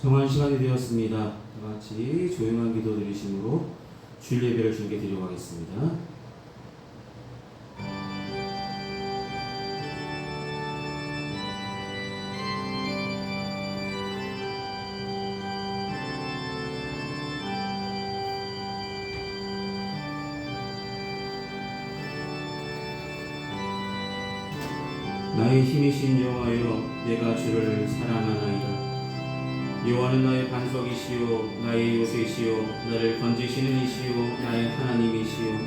정한 시간이 되었습니다. 다 같이 조용한 기도 드리심으로 주일 예배를 주님께 드리고 가겠습니다. 나의 힘이신 여호와여, 내가 주를 사랑하나이다. 여호와는 나의 반석이시요 나의 요새시요 나를 건지시는 이시요 나의 하나님이시요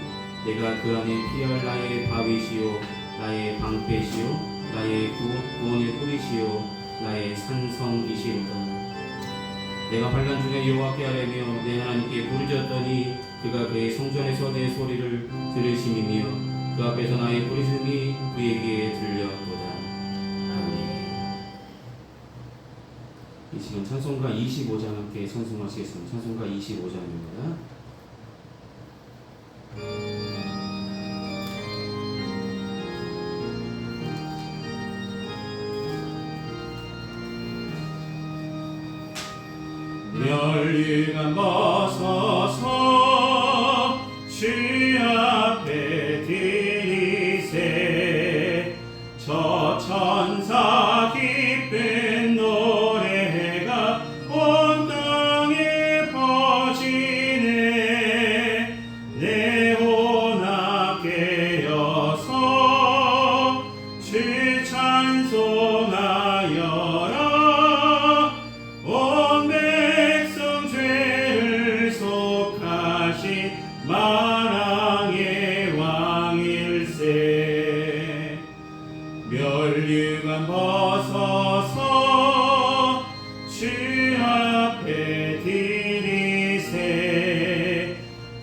내가 그 안에 피할 나의 바위시요 나의 방패시요 나의 구원의 뿌리시요 나의 산성이시로다. 내가 환난 중에 여호와께 아뢰며 내 하나님께 부르짖었더니 그가 그의 성전에서 내 소리를 들으심이며 그 앞에서 나의 부르짖음이 그에게 들렸도다. 이 시간 찬송가 25장 함께 찬송하시겠습니다. 찬송가 25장입니다. 멸류관 벗어서 주 앞에 드리세 저 천사 기쁜 노래가 온 땅에 퍼지네. 내 혼합 깨어서 주 찬송하여라. 온 백성 죄를 속하신 만왕의 왕일세. 멸류관 벗어서 주 앞에 드리세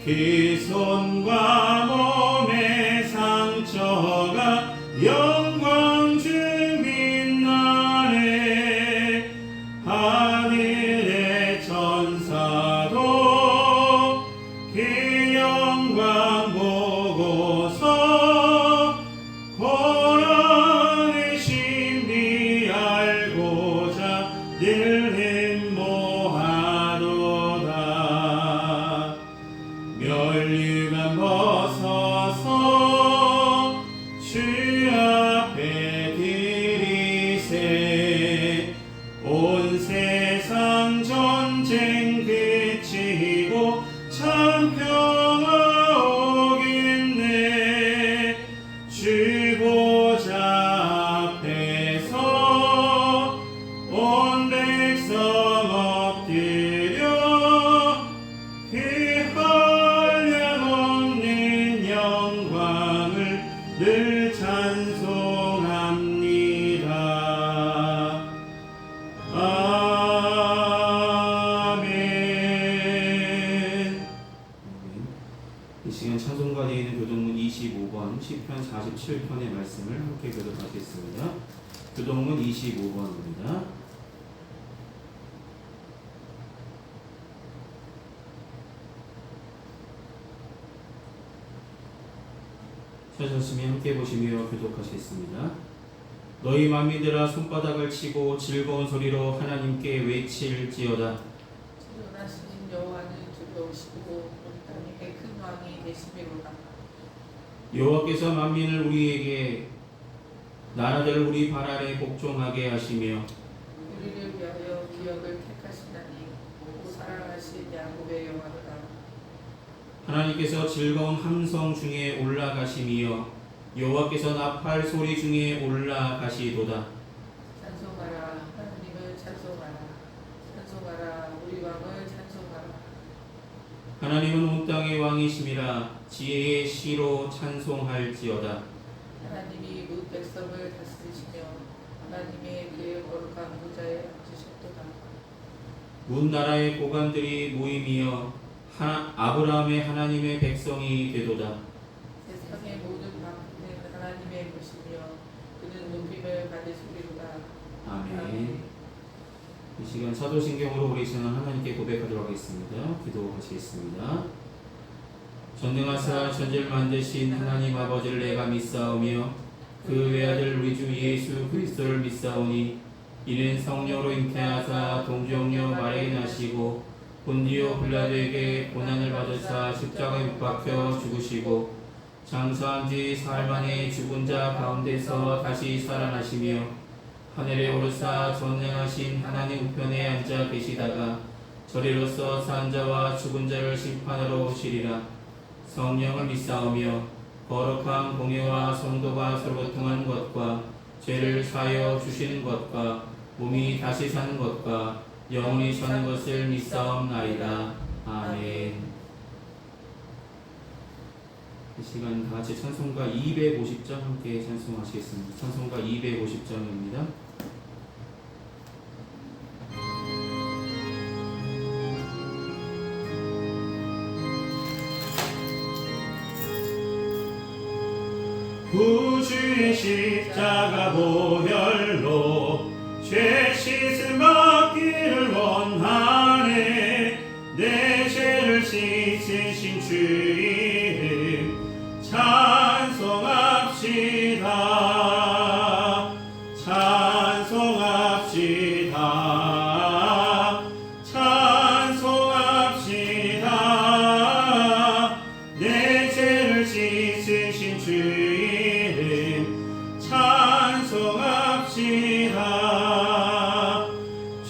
그 손과 몸의 상처가 영광 중 빛나네. 하늘의 천사도 그 영광 보고서 고난의 신비 알고자 늘 흠모하도다. 멸류관 벗어서 주 앞에 드리세 온 세상 전쟁 그치고 참 평화 오겠네. 주 보좌 앞에서 온 백성 엎드려 그 한량없는 영광을 늘 찬송합니다. 아멘. 이 시간 찬송가 되어 있는 교동문 25번 시편 47편의 말씀을 함께 교독하겠습니다. 교동문 25번입니다. 찾으셨으면 함께 보시며 교독하시겠습니다. 너희 만민들아 손바닥을 치고 즐거운 소리로 하나님께 외칠지어다. 전능하신 여호와는 두려우시고 온 땅에 큰 왕이 되심이로다. 여호와께서 만민을 우리에게 나라들을 우리 발 아래 복종하게 하시며 우리를 위하여 기업을 택하시나니 오 사랑하신 야곱의 여호와로다. 하나님께서 즐거운 함성 중에 올라가심이여 여호와께서 나팔 소리 중에 올라가시도다. 찬송하라 하나님을 찬송하라. 찬송하라 우리 왕을 찬송하라. 하나님은 온 땅의 왕이심이라 지혜의 시로 찬송할지어다. 하나님이 문 백성을 다스리시며 하나님의 그의 거룩한 보좌에 앉으셨도다. 문 나라의 고관들이 모임이여 아브라함의 하나님의 백성이 되도다. 세상의 모든 만민은 하나님의 것이며 그는 높임을 받으시리로다. 아멘. 이 시간 사도신경으로 우리 신앙 하나님께 고백하도록 하겠습니다. 기도하시겠습니다. 전능하사 천지를 만드신 하나님 아버지를 내가 믿사오며 그 외아들 우리 주 예수 그리스도를 믿사오니 이는 성령으로 잉태하사 동정녀 마리에 나시고 본디오 빌라도에게 고난을 받으사 십자가에 못 박혀 죽으시고 장사한 지 사흘 만에 죽은 자 가운데서 다시 살아나시며 하늘에 오르사 전능하신 하나님 우편에 앉아 계시다가 저리로서 산 자와 죽은 자를 심판하러 오시리라. 성령을 믿사오며 거룩한 공예와 성도가 서로 고통하는 것과 죄를 사하여 주시는 것과 몸이 다시 사는 것과 영원히 사는 것을 믿사옵나이다. 아멘. 이 시간 다 같이 찬송가 250장 함께 찬송하시겠습니다. 찬송가 250장입니다. 구주의 십자가 보혈로 죄 씻음 받기를 원하네. 내 죄를 씻으신 주 이름 찬송합시다. 찬송합시다. 찬송합시다. 내 죄를 씻으신 주 이름 찬송합시다.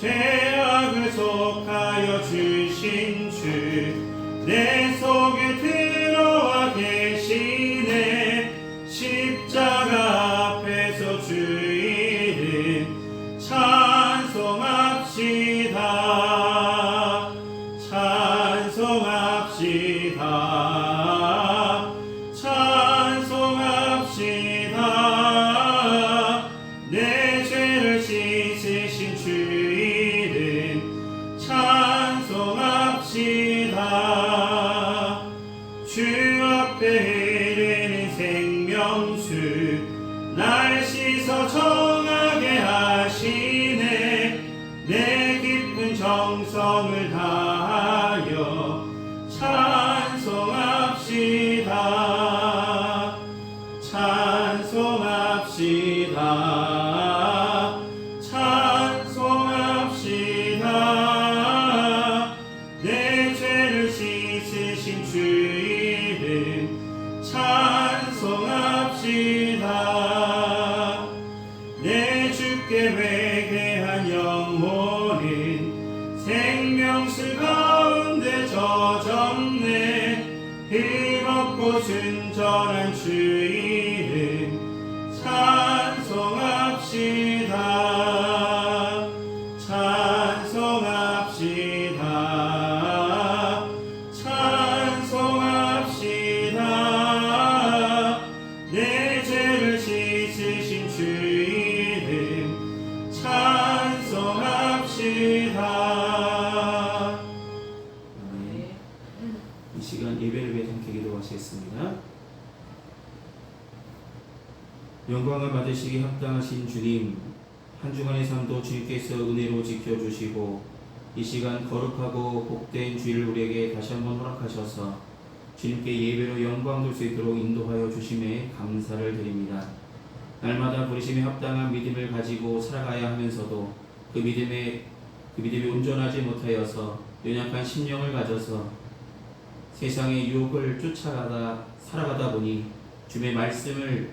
죄악을 속하여 주신 주 내 속에 들어와 계시네. 십자가 앞에서 주 이름 찬송합시다. 찬송합시다. 찬송합시다. 내 죄를 씻으신 주 이름 찬송합시다. 주 앞에 흐르는 생명수 날 씻어 정하게 하시네. 내 깊은 정성을 다하여 찬송합시다. 찬송합시다. 찬송합시다. 내 죄를 씻으신 주 이름 찬송합시다. 내 주께 회개한 영혼은 생명수 가운데 젖었네. 흠없고 순전한 주 이름 찬송합시다. 찬송합시다. 찬송합시다. 내 죄를 씻으신 주 이름 찬송합시다. 아멘. 이 시간 예배를 위해 함께 기도하시겠습니다. 영광을 받으시기 합당하신 주님, 한 주간의 삶도 주님께서 은혜로 지켜주시고 이 시간 거룩하고 복된 주일을 우리에게 다시 한번 허락하셔서 주님께 예배로 영광 돌 수 있도록 인도하여 주심에 감사를 드립니다. 날마다 부르심에 합당한 믿음을 가지고 살아가야 하면서도 그 믿음이 온전하지 못하여서 연약한 심령을 가져서 세상의 유혹을 쫓아가다 살아가다 보니 주님의 말씀을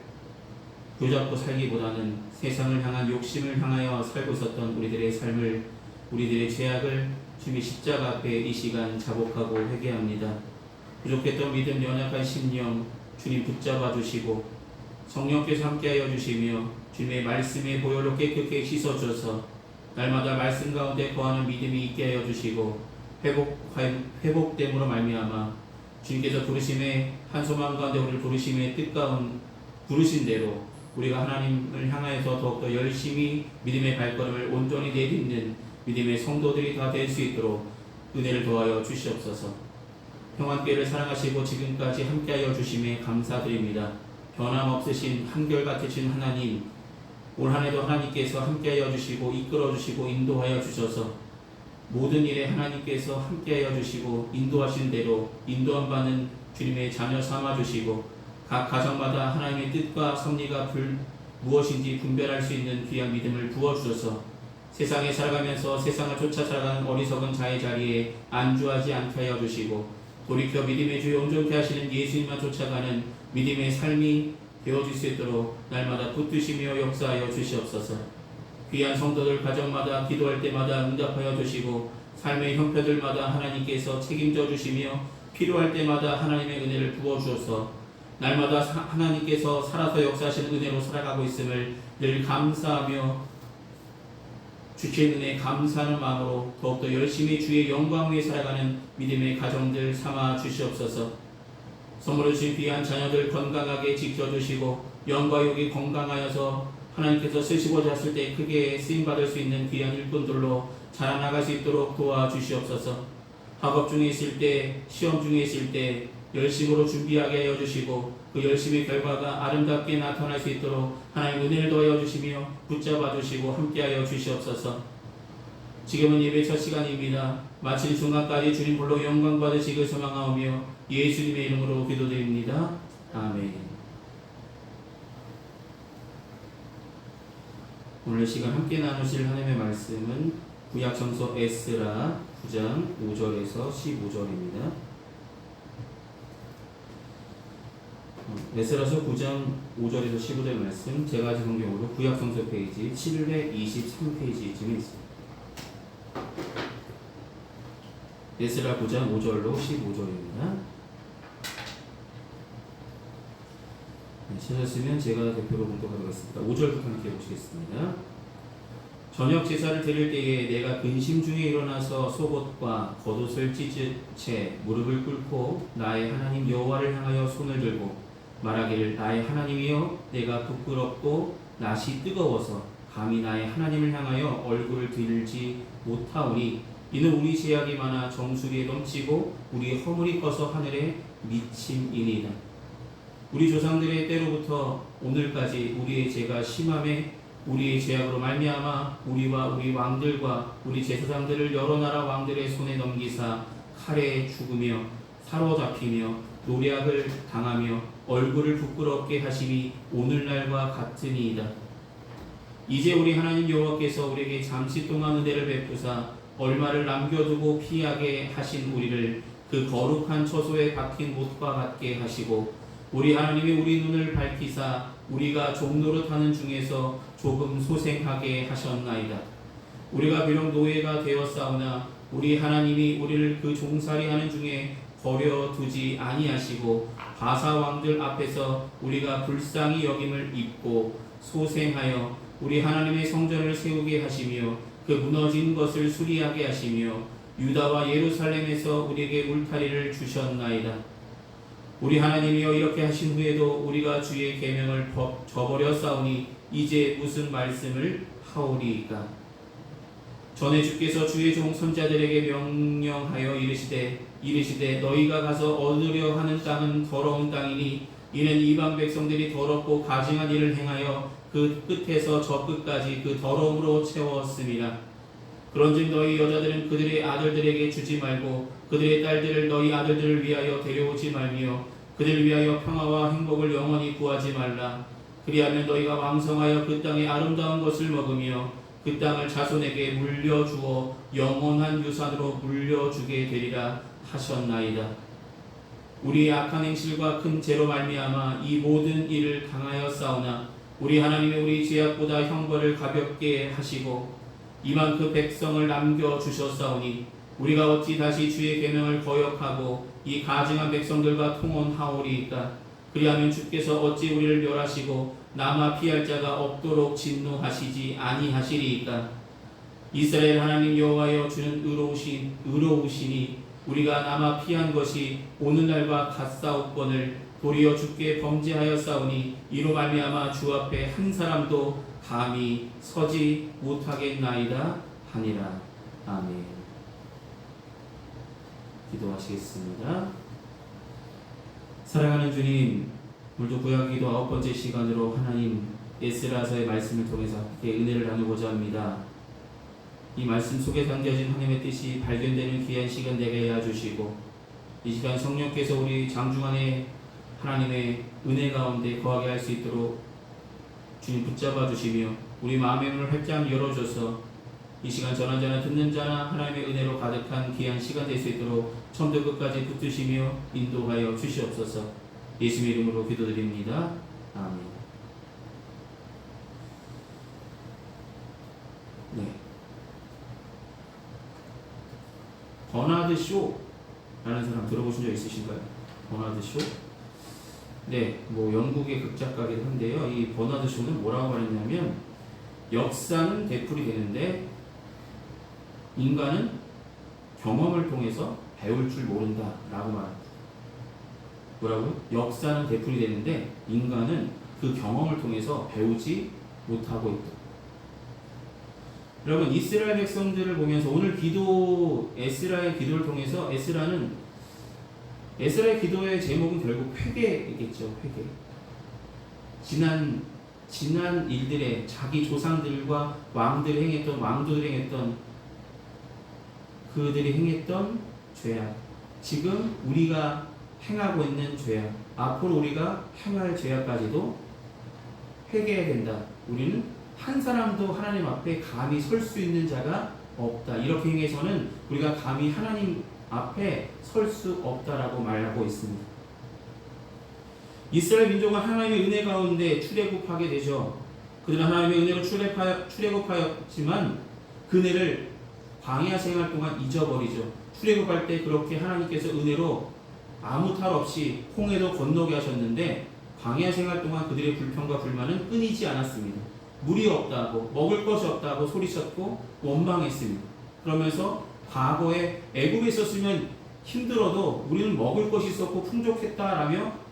붙잡고 살기보다는 세상을 향한 욕심을 향하여 살고 있었던 우리들의 삶을, 우리들의 죄악을 주님의 십자가 앞에 이 시간 자복하고 회개합니다. 부족했던 믿음, 연약한 심령 주님 붙잡아 주시고 성령께서 함께하여 주시며 주님의 말씀에 보혈로 깨끗하게 씻어주셔서 날마다 말씀 가운데 거하는 믿음이 있게 하여 주시고 회복됨으로 말미암아 주님께서 부르심의 한 소망 가운데 우리를 부르심의 뜻가운 부르신 대로 우리가 하나님을 향하여서 더욱더 열심히 믿음의 발걸음을 온전히 내딛는 믿음의 성도들이 다 될 수 있도록 은혜를 도하여 주시옵소서. 평안교회를 사랑하시고 지금까지 함께하여 주심에 감사드립니다. 변함없으신 한결같으신 하나님, 올 한해도 하나님께서 함께하여 주시고 이끌어 주시고 인도하여 주셔서 모든 일에 하나님께서 함께하여 주시고 인도하신 대로 인도한 바는 주님의 자녀 삼아 주시고 각 가정마다 하나님의 뜻과 섭리가 무엇인지 분별할 수 있는 귀한 믿음을 부어주셔서 세상에 살아가면서 세상을 쫓아 살아가는 어리석은 자의 자리에 안주하지 않게 하여 주시고 돌이켜 믿음의 주에 온전케 하시는 예수님만 쫓아가는 믿음의 삶이 되어질 수 있도록 날마다 붙드시며 역사하여 주시옵소서. 귀한 성도들 가정마다 기도할 때마다 응답하여 주시고 삶의 형편들마다 하나님께서 책임져 주시며 필요할 때마다 하나님의 은혜를 부어주어서 날마다 하나님께서 살아서 역사하시는 은혜로 살아가고 있음을 늘 감사하며 주의 은혜에 감사하는 마음으로 더욱더 열심히 주의 영광 위에 살아가는 믿음의 가정들 삼아 주시옵소서. 선물을 주신 귀한 자녀들 건강하게 지켜주시고 영과 육이 건강하여서 하나님께서 쓰시고자 하실 때 크게 쓰임받을 수 있는 귀한 일꾼들로 자라나갈 수 있도록 도와주시옵소서. 학업 중에 있을 때, 시험 중에 있을 때 열심으로 준비하게 하여 주시고 그 열심의 결과가 아름답게 나타날 수 있도록 하나님 은혜를 더하여 주시며 붙잡아 주시고 함께하여 주시옵소서. 지금은 예배 첫 시간입니다. 마친 순간까지 주님 홀로 영광 받으시길 소망하오며 예수님의 이름으로 기도드립니다. 아멘. 오늘 시간 함께 나누실 하나님의 말씀은 구약성서 에스라 9장 5절에서 15절입니다. 에스라서 9장 5절에서 15절 말씀 제가 가진 성경으로 구약성서 페이지 723페이지쯤에 있습니다. 에스라 9장 5절로 15절입니다. 찾았으면 제가 대표로 봉독하도록 하겠습니다. 5절부터 함께 보시겠습니다. 저녁 제사를 드릴 때에 내가 근심 중에 일어나서 속옷과 겉옷을 찢은 채 무릎을 꿇고 나의 하나님 여호와를 향하여 손을 들고 말하기를 나의 하나님이여 내가 부끄럽고 낯이 뜨거워서 감히 나의 하나님을 향하여 얼굴을 들지 못하오니 이는 우리 죄악이 많아 정수리에 넘치고 우리 허물이 커서 하늘에 미침이니이다. 우리 조상들의 때로부터 오늘까지 우리의 죄가 심함에 우리의 죄악으로 말미암아 우리와 우리 왕들과 우리 제사장들을 여러 나라 왕들의 손에 넘기사 칼에 죽으며 사로잡히며 노략을 당하며 얼굴을 부끄럽게 하심이 오늘날과 같으니이다. 이제 우리 하나님 여호와께서 우리에게 잠시 동안 은혜를 베푸사 얼마를 남겨두고 피하게 하신 우리를 그 거룩한 처소에 박힌 못과 같게 하시고 우리 하나님이 우리 눈을 밝히사 우리가 종노릇하는 중에서 조금 소생하게 하셨나이다. 우리가 비록 노예가 되었사오나 우리 하나님이 우리를 그 종살이하는 중에 버려두지 아니하시고 바사 왕들 앞에서 우리가 불쌍히 여김을 입고 소생하여 우리 하나님의 성전을 세우게 하시며 그 무너진 것을 수리하게 하시며 유다와 예루살렘에서 우리에게 울타리를 주셨나이다. 우리 하나님이여 이렇게 하신 후에도 우리가 주의 계명을 저버렸사오니 이제 무슨 말씀을 하오리이까. 전에 주께서 주의 종 선자들에게 명령하여 이르시되 너희가 가서 얻으려 하는 땅은 더러운 땅이니 이는 이방 백성들이 더럽고 가증한 일을 행하여 그 끝에서 저 끝까지 그 더러움으로 채웠음이라. 그런즉 너희 여자들은 그들의 아들들에게 주지 말고 그들의 딸들을 너희 아들들을 위하여 데려오지 말며 그들을 위하여 평화와 행복을 영원히 구하지 말라. 그리하면 너희가 왕성하여 그 땅의 아름다운 것을 먹으며 그 땅을 자손에게 물려주어 영원한 유산으로 물려주게 되리라 하셨나이다. 우리의 악한 행실과 큰 죄로 말미암아 이 모든 일을 당하였사오나 우리 하나님이 우리 죄악보다 형벌을 가볍게 하시고 이만 그 백성을 남겨주셨사오니 우리가 어찌 다시 주의 계명을 거역하고 이 가증한 백성들과 통혼하오리이까. 그리하면 주께서 어찌 우리를 멸하시고 남아 피할 자가 없도록 진노하시지 아니하시리이까. 이스라엘 하나님 여호와여 주는 의로우시니 우리가 남아 피한 것이 오늘날과 같사옵건을 도리어 주께 범죄하였사오니 이로 말미암아 주 앞에 한 사람도 감히 서지 못하겠나이다 하니라. 아멘. 기도하시겠습니다. 사랑하는 주님, 오늘도 구약기도 9번째 시간으로 하나님 에스라서의 말씀을 통해서 함께 은혜를 나누고자 합니다. 이 말씀 속에 담겨진 하나님의 뜻이 발견되는 귀한 시간 되게 해주시고 이 시간 성령께서 우리 장중안에 하나님의 은혜 가운데 거하게 할 수 있도록 주님 붙잡아 주시며 우리 마음의 문을 활짝 열어줘서 이 시간 전한 자나 듣는 자나 하나님의 은혜로 가득한 귀한 시간 될 수 있도록 처음부터 끝까지 붙드시며 인도하여 주시옵소서. 예수의 이름으로 기도드립니다. 아멘. 네. 버나드 쇼라는 사람 들어보신 적 있으신가요? 버나드 쇼? 네, 뭐 영국의 극작가기도 한데요. 이 버나드 쇼는 뭐라고 말했냐면 역사는 되풀이 되는데 인간은 경험을 통해서 배울 줄 모른다라고 말합니다. 뭐라고요? 역사는 되풀이 되는데 인간은 그 경험을 통해서 배우지 못하고 있다. 여러분, 이스라엘 백성들을 보면서 오늘 기도, 에스라의 기도를 통해서 에스라의 기도의 제목은 결국 회개이겠죠. 회개. 지난 일들에 자기 조상들과 왕들이 행했던 그들이 행했던 죄악, 지금 우리가 행하고 있는 죄악, 앞으로 우리가 행할 죄악까지도 회개해야 된다. 우리는 한 사람도 하나님 앞에 감히 설 수 있는 자가 없다. 이렇게 행해서는 우리가 감히 하나님 앞에 설 수 없다라고 말하고 있습니다. 이스라엘 민족은 하나님의 은혜 가운데 출애굽하게 되죠. 그들은 하나님의 은혜로 출애굽하였지만 그 은혜를 광야 생활 동안 잊어버리죠. 출애굽할 때 그렇게 하나님께서 은혜로 아무 탈 없이 홍해도 건너게 하셨는데 광야 생활 동안 그들의 불평과 불만은 끊이지 않았습니다. 물이 없다고, 먹을 것이 없다고 소리쳤고 원망했습니다. 그러면서 과거에 애굽에 있었으면 힘들어도 우리는 먹을 것이 있었고 풍족했다라며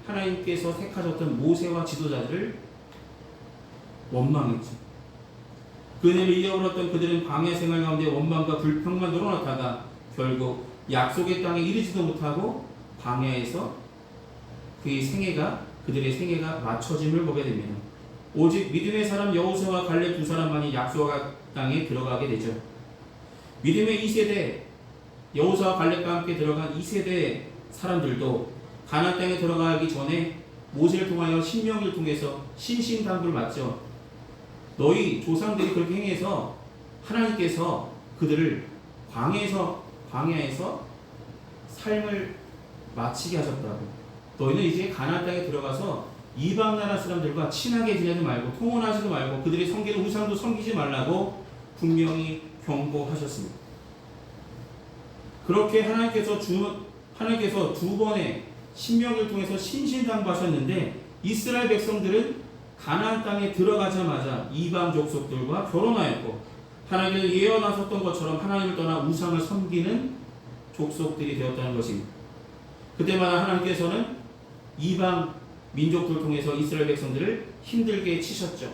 하나님께서 택하셨던 모세와 지도자들을 원망했죠. 그 은혜를 잊어버렸던 그들은 광야 생활 가운데 원망과 불평만 늘어났다가 결국 약속의 땅에 이르지도 못하고 광야에서 그들의 생애가 맞춰짐을 보게 됩니다. 오직 믿음의 사람 여호수아와 갈렙 두 사람만이 약속의 땅에 들어가게 되죠. 믿음의 2세대 여호수아와 갈렙과 함께 들어간 2세대 사람들도 가나안 땅에 들어가기 전에 모세를 통하여 신명기를 통해서 신신당부를 받죠. 너희 조상들이 그렇게 행해서 하나님께서 그들을 광야에서 삶을 마치게 하셨다고. 너희는 이제 가나안 땅에 들어가서 이방 나라 사람들과 친하게 지내지 말고 통혼하지도 말고 그들이 섬기는 우상도 섬기지 말라고 분명히 경고하셨습니다. 그렇게 하나님께서 두 번의 신명기를 통해서 신신당부하셨는데 이스라엘 백성들은 가나안 땅에 들어가자마자 이방 족속들과 결혼하였고 하나님께서 예언하셨던 것처럼 하나님을 떠나 우상을 섬기는 족속들이 되었다는 것입니다. 그때마다 하나님께서는 이방 민족들을 통해서 이스라엘 백성들을 힘들게 치셨죠.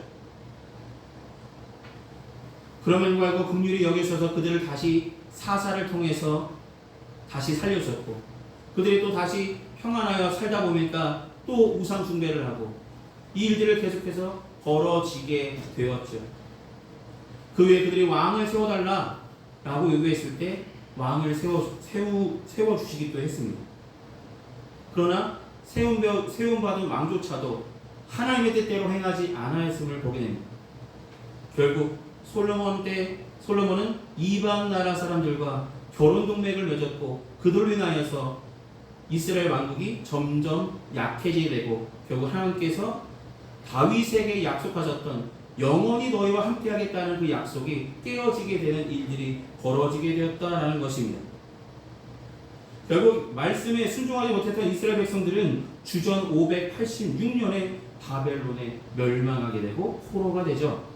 그럼에도 불구하고 긍휼히 여기셔서 그들을 다시 사사를 통해서 다시 살려주셨고 그들이 또 다시 평안하여 살다 보니까 또 우상 숭배를 하고 이 일들을 계속해서 벌어지게 되었죠. 그 후에 그들이 왕을 세워달라라고 요구했을 때 왕을 세워주시기도 했습니다. 그러나 세움받은 왕조차도 하나님의 뜻대로 행하지 않았음을 보게 됩니다. 결국 솔로몬은 이방 나라 사람들과 결혼 동맹을 맺었고 그들로 인하여서 이스라엘 왕국이 점점 약해지게 되고 결국 하나님께서 다윗에게 약속하셨던 영원히 너희와 함께하겠다는 그 약속이 깨어지게 되는 일들이 벌어지게 되었다라는 것입니다. 결국 말씀에 순종하지 못했던 이스라엘 백성들은 주전 586년에 바벨론에 멸망하게 되고 포로가 되죠.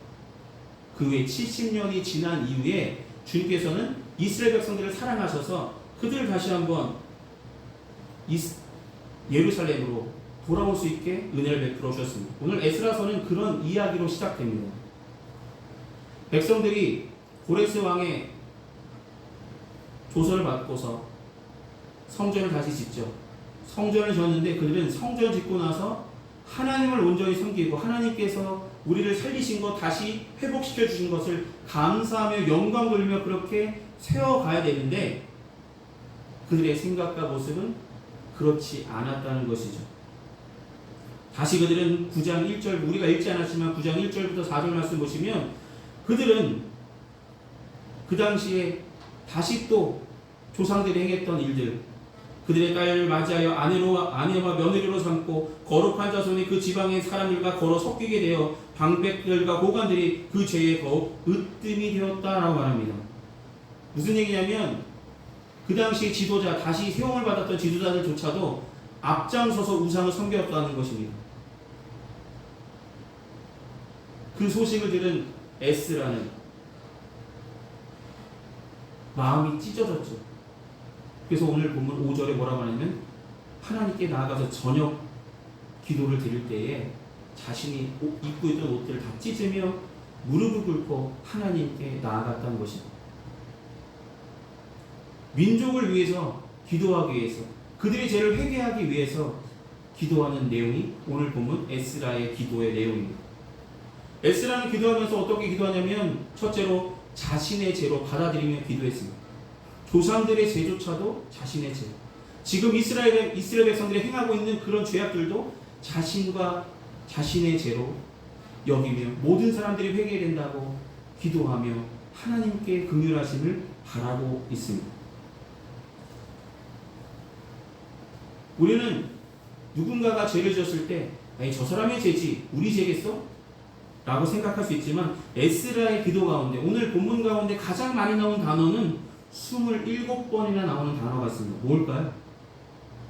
그 후에 70년이 지난 이후에 주님께서는 이스라엘 백성들을 사랑하셔서 그들을 다시 한번 예루살렘으로 돌아올 수 있게 은혜를 베풀어 주셨습니다. 오늘 에스라서는 그런 이야기로 시작됩니다. 백성들이 고레스 왕의 조서를 받고서 성전을 다시 짓죠. 성전을 짓는데 그들은 성전을 짓고 나서 하나님을 온전히 섬기고 하나님께서 우리를 살리신 것 다시 회복시켜 주신 것을 감사하며 영광 돌리며 그렇게 세워가야 되는데 그들의 생각과 모습은 그렇지 않았다는 것이죠. 다시 그들은 9장 1절, 우리가 읽지 않았지만 9장 1절부터 4절 말씀 보시면 그들은 그 당시에 다시 또 조상들이 행했던 일들, 그들의 딸을 맞이하여 아내와 며느리로 삼고 거룩한 자손이 그 지방의 사람들과 걸어 섞이게 되어 방백들과 고관들이 그 죄에 더욱 으뜸이 되었다라고 말합니다. 무슨 얘기냐면 그 당시 지도자, 다시 세움을 받았던 지도자들조차도 앞장서서 우상을 섬겼다는 것입니다. 그 소식을 들은 에스라는 마음이 찢어졌죠. 그래서 오늘 본문 5절에 뭐라고 하냐면 하나님께 나아가서 저녁 기도를 드릴 때에 자신이 입고 있던 옷들을 다 찢으며 무릎을 꿇고 하나님께 나아갔다는 것입니다. 민족을 위해서 기도하기 위해서, 그들의 죄를 회개하기 위해서 기도하는 내용이 오늘 본문 에스라의 기도의 내용입니다. 에스라는 기도하면서 어떻게 기도하냐면 첫째로 자신의 죄로 받아들이며 기도했습니다. 조상들의 죄조차도 자신의 죄. 지금 이스라엘 백성들이 행하고 있는 그런 죄악들도 자신과 자신의 죄로 여기며 모든 사람들이 회개된다고 기도하며 하나님께 긍휼하심을 바라고 있습니다. 우리는 누군가가 죄를 지었을 때 아니 저 사람의 죄지 우리 죄겠어? 라고 생각할 수 있지만 에스라의 기도 가운데 오늘 본문 가운데 가장 많이 나온 단어는 27번이나 나오는 단어가 있습니다. 뭘까요?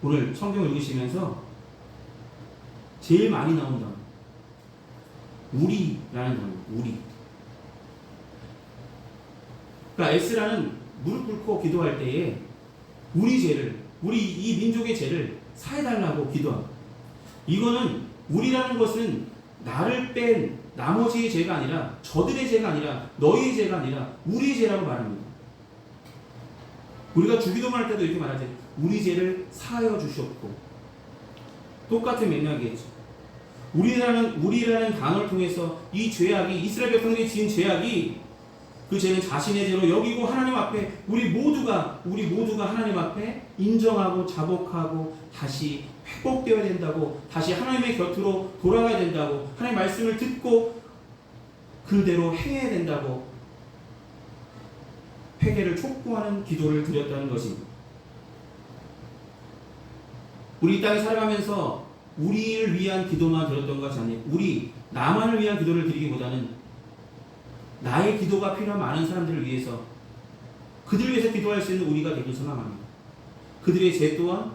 오늘 성경 읽으시면서 제일 많이 나온 단어 우리라는 단어. 우리. 그러니까 에스라는 무릎 꿇고 기도할 때에 우리 죄를, 우리 이 민족의 죄를 사해달라고 기도합니다. 이거는 우리라는 것은 나를 뺀 나머지의 죄가 아니라 저들의 죄가 아니라 너희의 죄가 아니라 우리의 죄라고 말합니다. 우리가 주기도만 할 때도 이렇게 말하죠. 우리 죄를 사하여 주시옵고. 똑같은 맥락이겠죠. 우리라는 단어를 통해서 이 죄악이 이스라엘 백성들이 지은 죄악이 그 죄는 자신의 죄로 여기고 하나님 앞에 우리 모두가 하나님 앞에 인정하고 자복하고 다시 회복되어야 된다고, 다시 하나님의 곁으로 돌아가야 된다고, 하나님의 말씀을 듣고 그대로 행해야 된다고 회개를 촉구하는 기도를 드렸다는 것입니다. 우리 이 땅에 살아가면서 우리를 위한 기도만 드렸던 것이 아니에요. 나만을 위한 기도를 드리기보다는 나의 기도가 필요한 많은 사람들을 위해서, 그들을 위해서 기도할 수 있는 우리가 되길 소망합니다. 그들의 죄 또한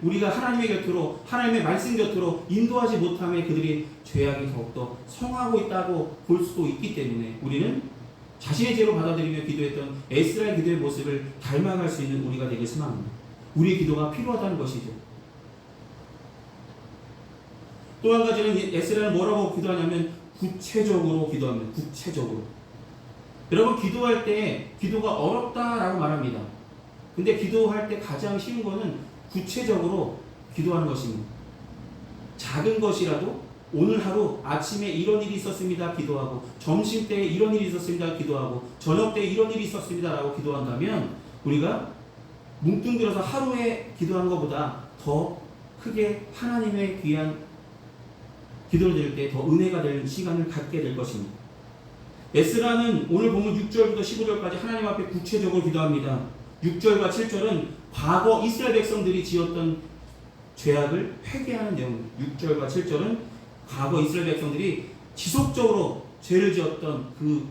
우리가 하나님의 곁으로, 하나님의 말씀 곁으로 인도하지 못함에 그들이 죄악이 더욱더 성하고 있다고 볼 수도 있기 때문에 우리는 자신의 죄로 받아들이며 기도했던 에스라의 기도의 모습을 닮아갈 수 있는 우리가 되길 소망합니다. 우리의 기도가 필요하다는 것이죠. 또 한 가지는 에스라는 뭐라고 기도하냐면 구체적으로 기도합니다. 구체적으로. 여러분 기도할 때 기도가 어렵다라고 말합니다. 근데 기도할 때 가장 쉬운 거는 구체적으로 기도하는 것입니다. 작은 것이라도 오늘 하루 아침에 이런 일이 있었습니다 기도하고, 점심 때 이런 일이 있었습니다 기도하고, 저녁 때 이런 일이 있었습니다 라고 기도한다면 우리가 뭉뚱그려서 하루에 기도한 것보다 더 크게 하나님의 귀한 기도를 드릴 때 더 은혜가 되는 시간을 갖게 될 것입니다. 에스라는 오늘 보면 6절부터 15절까지 하나님 앞에 구체적으로 기도합니다. 6절과 7절은 과거 이스라엘 백성들이 지었던 죄악을 회개하는 내용입니다. 6절과 7절은 과거 이스라엘 백성들이 지속적으로 죄를 지었던 그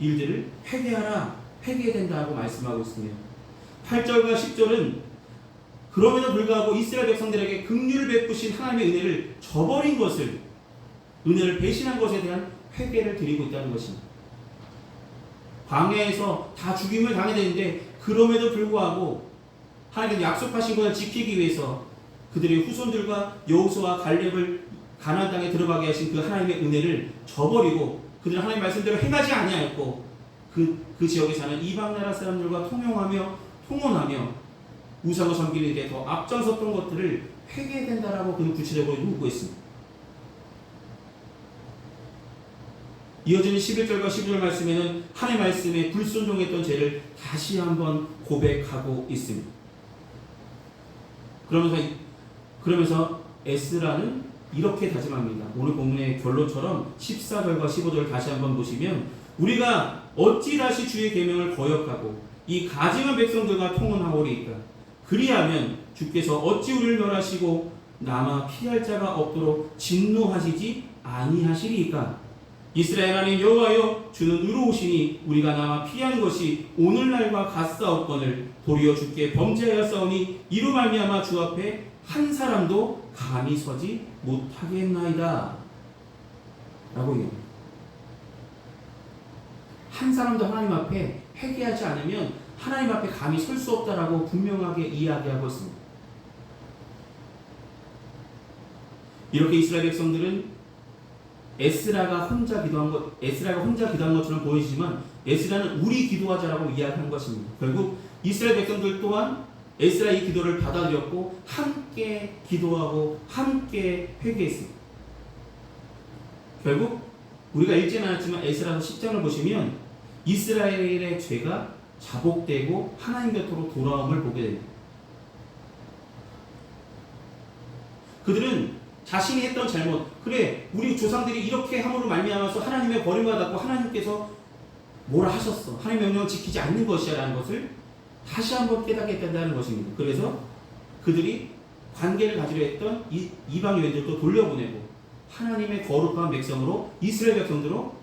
일들을 회개해야 된다고 말씀하고 있습니다. 8절과 10절은 그럼에도 불구하고 이스라엘 백성들에게 긍휼을 베푸신 하나님의 은혜를 저버린 것을, 은혜를 배신한 것에 대한 회개를 드리고 있다는 것입니다. 광야에서 다 죽임을 당해야 되는데 그럼에도 불구하고 하나님께서 약속하신 것을 지키기 위해서 그들의 후손들과 여호수아와 갈렙을 가나안 땅에 들어가게 하신 그 하나님의 은혜를 저버리고 그들은 하나님의 말씀대로 행하지 아니하였고 그 지역에 사는 이방 나라 사람들과 통혼하며 우상을 섬기는 데 더 앞장섰던 것들을 회개해야 된다라고 그는 구체적으로 요구했습니다. 이어지는 11절과 12절 말씀에는 하나님의 말씀에 불순종했던 죄를 다시 한번 고백하고 있습니다. 그러면서 에스라는 이렇게 다짐합니다. 오늘 본문의 결론처럼 14절과 15절 다시 한번 보시면 우리가 어찌 다시 주의 계명을 거역하고 이 가증한 백성들과 통혼하오리이까. 그리하면 주께서 어찌 우리를 멸하시고 남아 피할 자가 없도록 진노하시지 아니하시리이까. 이스라엘 하나님 여호와여, 주는 의로우시니 우리가 남아 피한 것이 오늘날과 같사옵거늘 도리어 주께 범죄하였사오니 이로 말미암아 주 앞에 한 사람도 감히 서지 못하겠나이다 라고 얘기합니다. 한 사람도 하나님 앞에 회개하지 않으면 하나님 앞에 감히 설 수 없다라고 분명하게 이야기하고 있습니다. 이렇게 이스라엘 백성들은 에스라가 혼자 기도한 것처럼 보이지만 에스라는 우리 기도하자라고 이야기한 것입니다. 결국 이스라엘 백성들 또한 에스라의 기도를 받아들였고 함께 기도하고 함께 회개했습니다. 결국 우리가 읽지는 않았지만 에스라서 10장을 보시면 이스라엘의 죄가 자복되고 하나님 곁으로 돌아옴을 보게 됩니다. 그들은 자신이 했던 잘못, 그래 우리 조상들이 이렇게 함으로 말미암아서 하나님의 버림받았고 하나님께서 뭐라 하셨어, 하나님의 명령을 지키지 않는 것이야 라는 것을 다시 한번 깨닫게 된다는 것입니다. 그래서 그들이 관계를 가지려 했던 이방 여인들도 돌려보내고 하나님의 거룩한 백성으로, 이스라엘 백성들로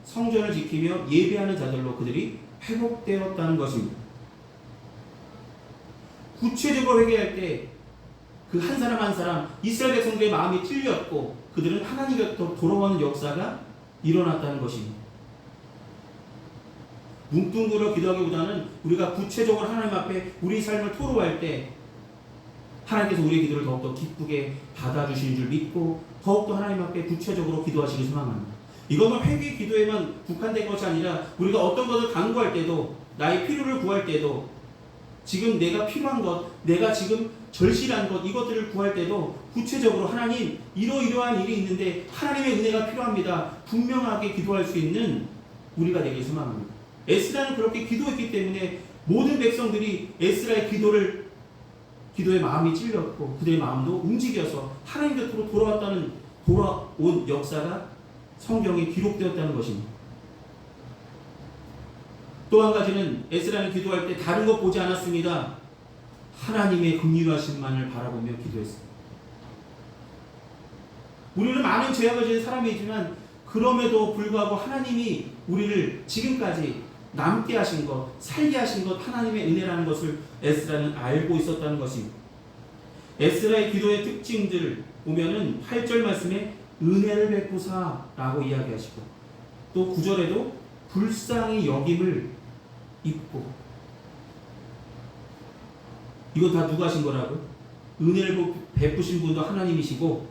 성전을 지키며 예배하는 자들로 그들이 회복되었다는 것입니다. 구체적으로 회개할 때 그 한 사람 한 사람 이스라엘 백성들의 마음이 찔렸고 그들은 하나님 곁으로 돌아오는 역사가 일어났다는 것입니다. 뭉뚱그려 기도하기보다는 우리가 구체적으로 하나님 앞에 우리 삶을 토로할 때 하나님께서 우리의 기도를 더욱더 기쁘게 받아주시는 줄 믿고 더욱더 하나님 앞에 구체적으로 기도하시길 소망합니다. 이것은 회개 기도에만 국한된 것이 아니라 우리가 어떤 것을 간구할 때도, 나의 필요를 구할 때도, 지금 내가 필요한 것, 내가 지금 절실한 것, 이것들을 구할 때도 구체적으로 하나님 이러이러한 일이 있는데 하나님의 은혜가 필요합니다, 분명하게 기도할 수 있는 우리가 되길 소망합니다. 에스라는 그렇게 기도했기 때문에 모든 백성들이 에스라의 기도에 마음이 찔렸고 그들의 마음도 움직여서 하나님 곁으로 돌아온 역사가 성경에 기록되었다는 것입니다. 또 한 가지는 에스라는 기도할 때 다른 것 보지 않았습니다. 하나님의 긍휼하심만을 바라보며 기도했습니다. 우리는 많은 죄악을 지은 사람이지만 그럼에도 불구하고 하나님이 우리를 지금까지 남게 하신 것, 살게 하신 것, 하나님의 은혜라는 것을 에스라는 알고 있었다는 것입니다. 에스라의 기도의 특징들 보면은 8절 말씀에 은혜를 베푸사라고 이야기하시고 또 9절에도 불쌍히 여김을 입고, 이거 다 누가 하신 거라고? 은혜를 베푸신 분도 하나님이시고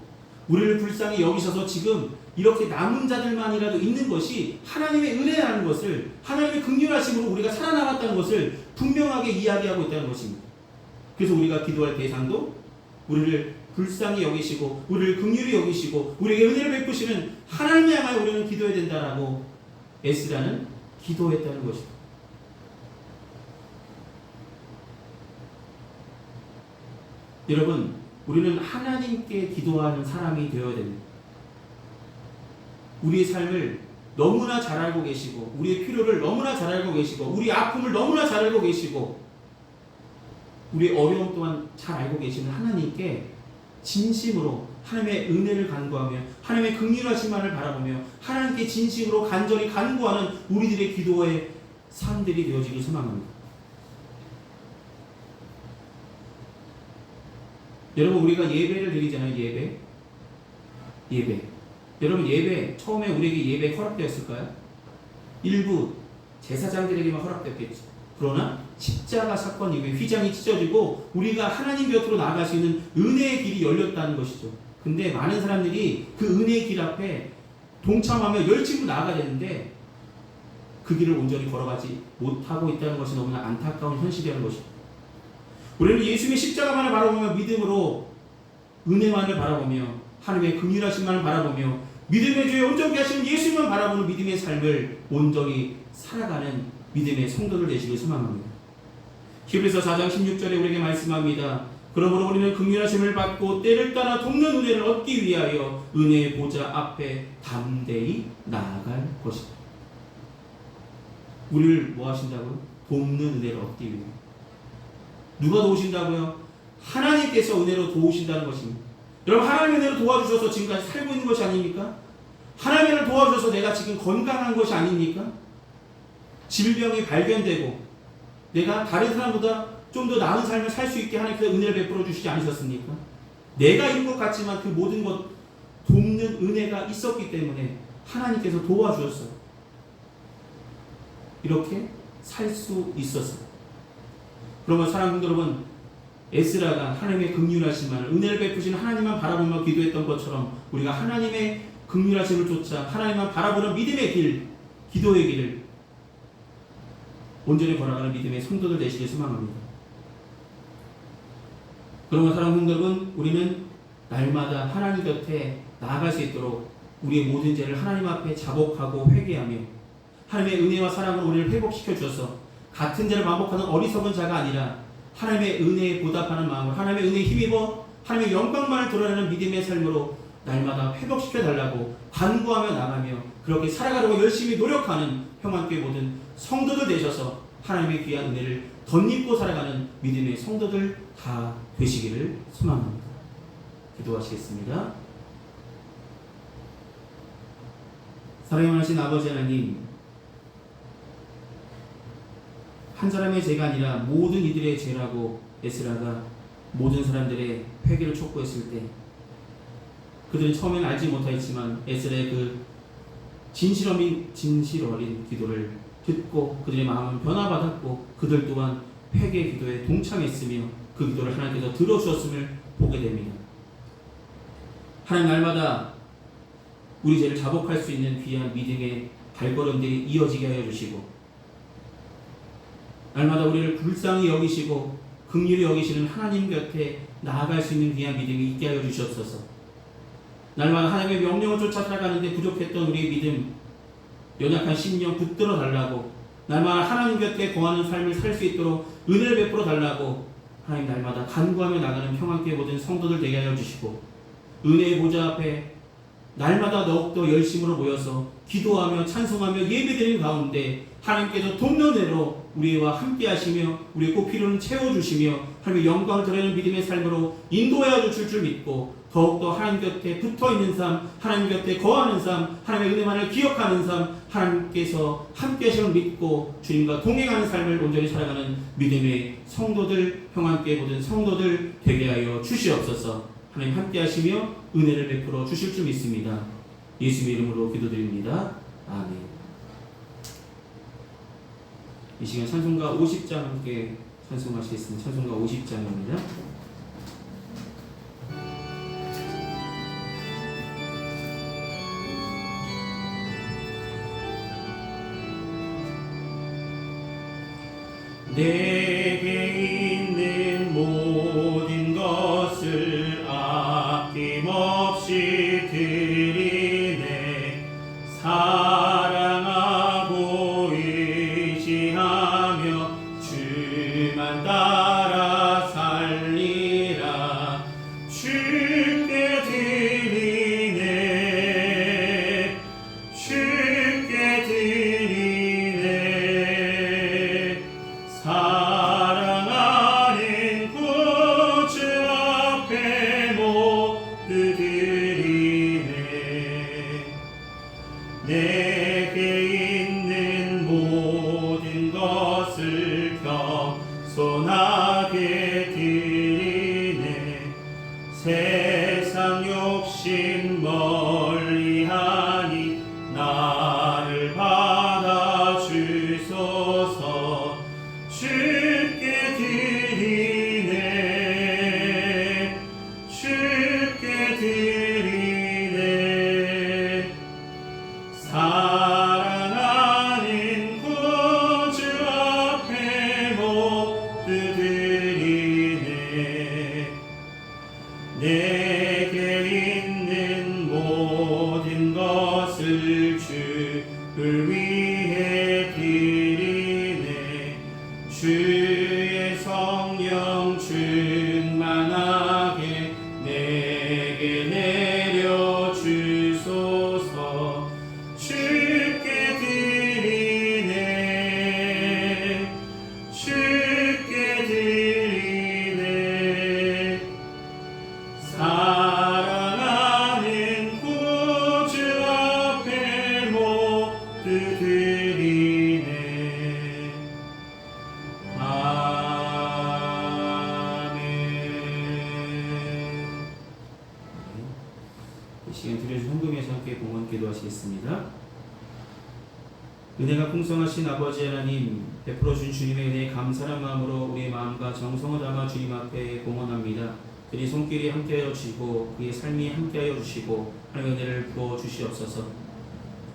우리를 불쌍히 여기셔서 지금 이렇게 남은 자들만이라도 있는 것이 하나님의 은혜라는 것을, 하나님의 긍휼하심으로 우리가 살아남았다는 것을 분명하게 이야기하고 있다는 것입니다. 그래서 우리가 기도할 대상도 우리를 불쌍히 여기시고 우리를 긍휼히 여기시고 우리에게 은혜를 베푸시는 하나님을 향하여 우리는 기도해야 된다라고 에스라는 기도했다는 것입니다. 여러분, 우리는 하나님께 기도하는 사람이 되어야 됩니다. 우리의 삶을 너무나 잘 알고 계시고 우리의 필요를 너무나 잘 알고 계시고 우리 아픔을 너무나 잘 알고 계시고 우리의 어려움 또한 잘 알고 계시는 하나님께 진심으로 하나님의 은혜를 간구하며 하나님의 긍휼하심만을 바라보며 하나님께 진심으로 간절히 간구하는 우리들의 기도의 삶들이 되어지길 소망합니다. 여러분, 우리가 예배를 드리잖아요. 예배. 여러분, 예배 처음에 우리에게 예배 허락되었을까요? 일부 제사장들에게만 허락되었겠죠. 그러나 십자가 사건 이후에 휘장이 찢어지고 우리가 하나님 곁으로 나아갈 수 있는 은혜의 길이 열렸다는 것이죠. 근데 많은 사람들이 그 은혜의 길 앞에 동참하며 열심히 나아가야 되는데 그 길을 온전히 걸어가지 못하고 있다는 것이 너무나 안타까운 현실이라는 것입니다. 우리는 예수님의 십자가만을 바라보며 믿음으로 은혜만을 바라보며 하나님의 긍휼하심만을 바라보며 믿음의 주에 온전히 하시는 예수님만 바라보는 믿음의 삶을 온전히 살아가는 믿음의 성도들 되시길 소망합니다. 히브리서 4장 16절에 우리에게 말씀합니다. 그러므로 우리는 긍휼하심을 받고 때를 따라 돕는 은혜를 얻기 위하여 은혜의 보좌 앞에 담대히 나아갈 것이다. 우리를 뭐 하신다고요? 돕는 은혜를 얻기 위해. 누가 도우신다고요? 하나님께서 은혜로 도우신다는 것입니다. 여러분, 하나님의 은혜로 도와주셔서 지금까지 살고 있는 것이 아닙니까? 하나님의 은혜로 도와주셔서 내가 지금 건강한 것이 아닙니까? 질병이 발견되고 내가 다른 사람보다 좀 더 나은 삶을 살 수 있게 하나님께서 은혜를 베풀어 주시지 않으셨습니까? 내가 있는 것 같지만 그 모든 것 돕는 은혜가 있었기 때문에 하나님께서 도와주셨어요. 이렇게 살 수 있었어요. 그러면 사랑하는 여러분, 에스라가 하나님의 긍휼하심만을, 은혜를 베푸신 하나님만 바라보며 기도했던 것처럼 우리가 하나님의 긍휼하심을 쫓아 하나님만 바라보는 믿음의 길, 기도의 길을 온전히 걸어가는 믿음의 성도들 되시길 소망합니다. 그러면 사랑하는 여러분, 우리는 날마다 하나님 곁에 나아갈 수 있도록 우리의 모든 죄를 하나님 앞에 자복하고 회개하며 하나님의 은혜와 사랑으로 우리를 회복시켜 주셔서 같은 죄를 반복하는 어리석은 자가 아니라 하나님의 은혜에 보답하는 마음으로 하나님의 은혜에 힘입어 하나님의 영광만을 드러내는 믿음의 삶으로 날마다 회복시켜 달라고 간구하며 나가며 그렇게 살아가려고 열심히 노력하는 평안교회 모든 성도들 되셔서 하나님의 귀한 은혜를 덧입고 살아가는 믿음의 성도들 다 되시기를 소망합니다. 기도하시겠습니다. 사랑의 많으신 아버지 하나님, 한 사람의 죄가 아니라 모든 이들의 죄라고 에스라가 모든 사람들의 회개를 촉구했을 때 그들은 처음에는 알지 못하였지만 에스라의 그 진실 어린 기도를 듣고 그들의 마음은 변화받았고 그들 또한 회개 기도에 동참했으며 그 기도를 하나님께서 들어주셨음을 보게 됩니다. 하나님, 날마다 우리 죄를 자복할 수 있는 귀한 믿음의 발걸음들이 이어지게 하여 주시고 날마다 우리를 불쌍히 여기시고 긍휼히 여기시는 하나님 곁에 나아갈 수 있는 귀한 믿음이 있게 하여 주시옵소서. 날마다 하나님의 명령을 쫓아 살아가는데 부족했던 우리의 믿음, 연약한 심령 붙들어 달라고, 날마다 하나님 곁에 거하는 삶을 살 수 있도록 은혜를 베풀어 달라고 하나님 날마다 간구하며 나가는 평안교회 모든 성도들 되게 하여 주시고 은혜의 보좌 앞에 날마다 더욱더 열심으로 모여서 기도하며 찬송하며 예배드리는 가운데 하나님께서 돕는 은혜로 우리와 함께 하시며 우리의 꼭 필요는 채워주시며 하나님의 영광을 드러내는 믿음의 삶으로 인도하여 주실 줄 믿고 더욱더 하나님 곁에 붙어있는 삶, 하나님 곁에 거하는 삶, 하나님의 은혜만을 기억하는 삶, 하나님께서 함께 하심을 믿고 주님과 동행하는 삶을 온전히 살아가는 믿음의 성도들, 평안교회 모든 성도들 되게 하여 주시옵소서. 하나님 함께 하시며 은혜를 베풀어 주실 줄 믿습니다. 예수님의 이름으로 기도드립니다. 아멘. 이 시간 찬송가 50장 함께 찬송하시겠습니다. 찬송가 50장입니다. 내게 있는 모든 것을 아낌없이 드리네. 사랑하고 의지하며 주만 따라 살리라. 주께 드리네. 주께 드리네. 사랑하는 구주 앞에 모두 드리네. 내게 있는 모든 것을 겸손하게 드리네. 세상 욕심 멀리하니 나를 받아 주소서. 주께 드리네. 주께 드리네. 사랑하는 구주 앞에 모두 드리네. 내게 있는 모든 것을 주를 위해 드리네. 주의 성령 충만하 기도하시겠습니다. 은혜가 풍성하신 아버지 하나님, 베풀어 준 주님의 은혜에 감사한 마음으로 우리의 마음과 정성을 담아 주님 앞에 공헌합니다. 그의 손길이 함께하여 주시고 그의 삶이 함께하여 주시고 하나님의 은혜를 부어 주시옵소서.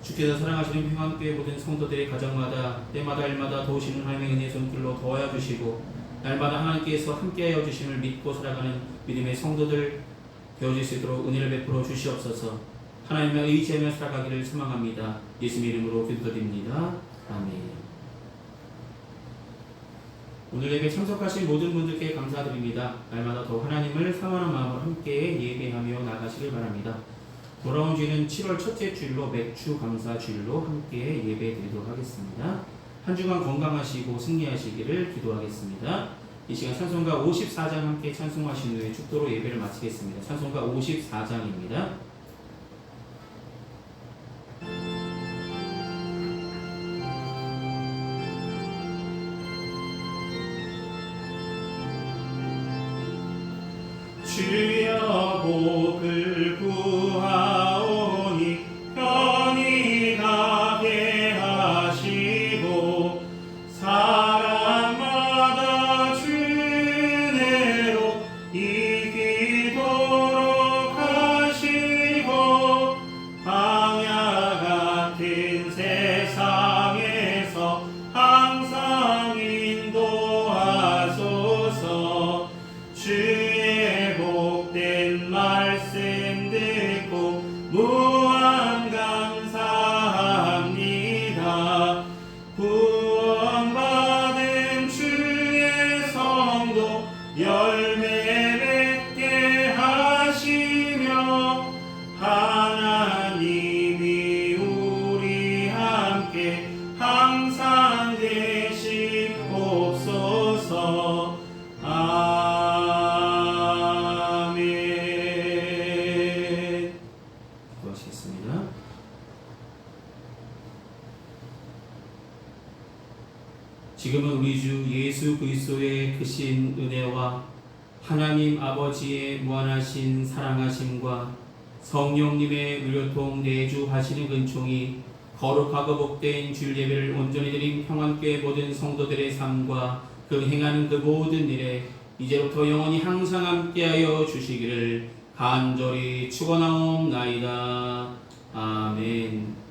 주께서 사랑하시는 평안교회 모든 성도들의 가정마다 때마다 일마다 도우시는 하나님의 은혜의 손길로 도와여 주시고 날마다 하나님께서 함께하여 주심을 믿고 살아가는 믿음의 성도들 되어질 수 있도록 은혜를 베풀어 주시옵소서. 하나님을 의지하며 살아가기를 소망합니다. 예수님의 이름으로 기도드립니다. 아멘. 오늘 예배 참석하신 모든 분들께 감사드립니다. 날마다 더욱 하나님을 사모하는 마음으로 함께 예배하며 나가시길 바랍니다. 돌아온 주일은 7월 첫째 주일로 맥주 감사 주일로 함께 예배 드리도록 하겠습니다. 한 주간 건강하시고 승리하시기를 기도하겠습니다. 이 시간 찬송가 54장 함께 찬송하신 후에 축도로 예배를 마치겠습니다. 찬송가 54장입니다. 주여 복을 구하오니 편히 가게 하시고 사람마다 주 은혜로 이기도록 하시고 광야 같은 세상에서 항상 인도하소서. 주의 복된 말씀 듣고 무한 감사합니다. 구원받은 주의 성도 열매 맺게 하시며 하나님이 우리 함께 항상 계시옵소서. 아멘. 기도하시겠습니다. 지금은 우리 주 예수 그리스도의 크신 은혜와 하나님 아버지의 무한하신 사랑하심과 성령님의 의료통 내주하시는 은총이 거룩하고 복된 주일 예배를 온전히 드린 평안교회 모든 성도들의 삶과 그 행하는 그 모든 일에 이제부터 영원히 항상 함께하여 주시기를 간절히 축원하옵나이다. 아멘.